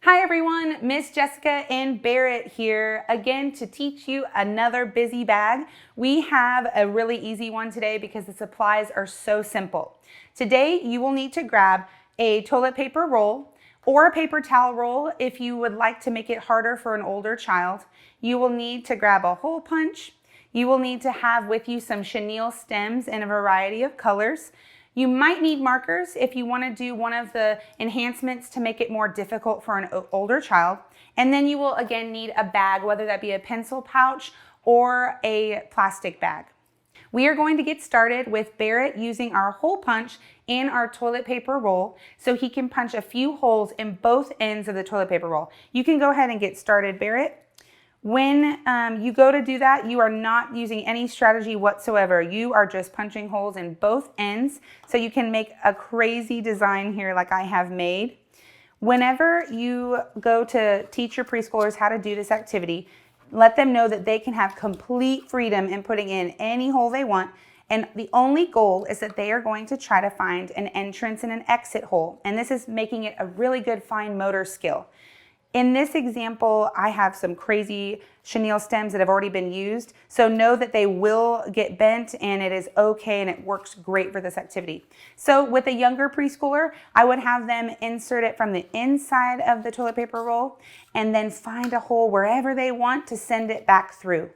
Hi everyone, Miss Jessica and Barrett here again to teach you another busy bag. We have a really easy one today because the supplies are so simple. Today you will need to grab a toilet paper roll or a paper towel roll if you would like to make it harder for an older child. You will need to grab a hole punch. You will need to have with you some chenille stems in a variety of colors. You might need markers if you want to do one of the enhancements to make it more difficult for an older child. And then you will again need a bag, whether that be a pencil pouch or a plastic bag. We are going to get started with Barrett using our hole punch in our toilet paper roll so he can punch a few holes in both ends of the toilet paper roll. You can go ahead and get started, Barrett. When you go to do that, you are not using any strategy whatsoever. You are just punching holes in both ends so you can make a crazy design here like I have made. Whenever you go to teach your preschoolers how to do this activity, let them know that they can have complete freedom in putting in any hole they want. And the only goal is that they are going to try to find an entrance and an exit hole. And this is making it a really good fine motor skill. In this example, I have some crazy chenille stems that have already been used. So know that they will get bent and it is okay and it works great for this activity. So with a younger preschooler, I would have them insert it from the inside of the toilet paper roll and then find a hole wherever they want to send it back through.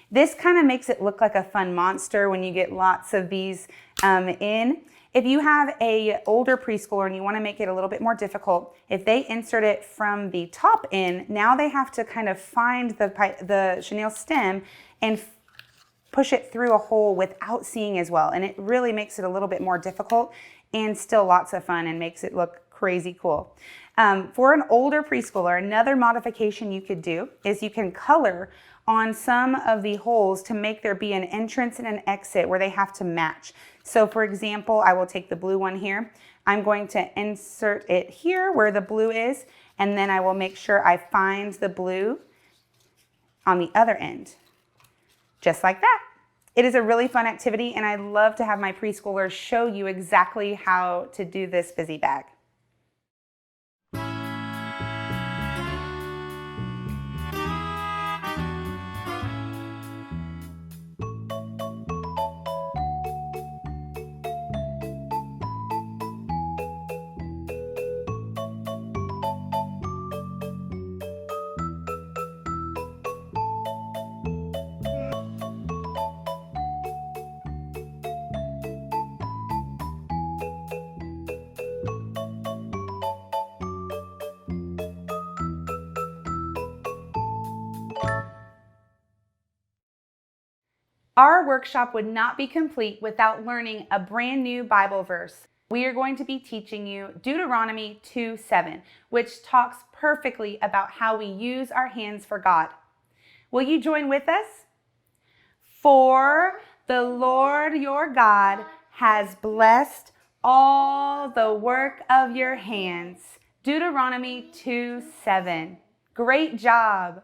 This kind of makes it look like a fun monster when you get lots of these in. If you have an older preschooler and you want to make it a little bit more difficult, if they insert it from the top end, now they have to kind of find the chenille stem and push it through a hole without seeing as well. And it really makes it a little bit more difficult and still lots of fun and makes it look crazy cool. For an older preschooler, another modification you could do is you can color on some of the holes to make there be an entrance and an exit where they have to match. So for example, I will take the blue one here. I'm going to insert it here where the blue is, and then I will make sure I find the blue on the other end, just like that. It is a really fun activity, and I love to have my preschoolers show you exactly how to do this busy bag. Our workshop would not be complete without learning a brand new Bible verse. We are going to be teaching you Deuteronomy 2:7, which talks perfectly about how we use our hands for God. Will you join with us? For the Lord your God has blessed all the work of your hands. Deuteronomy 2:7. Great job.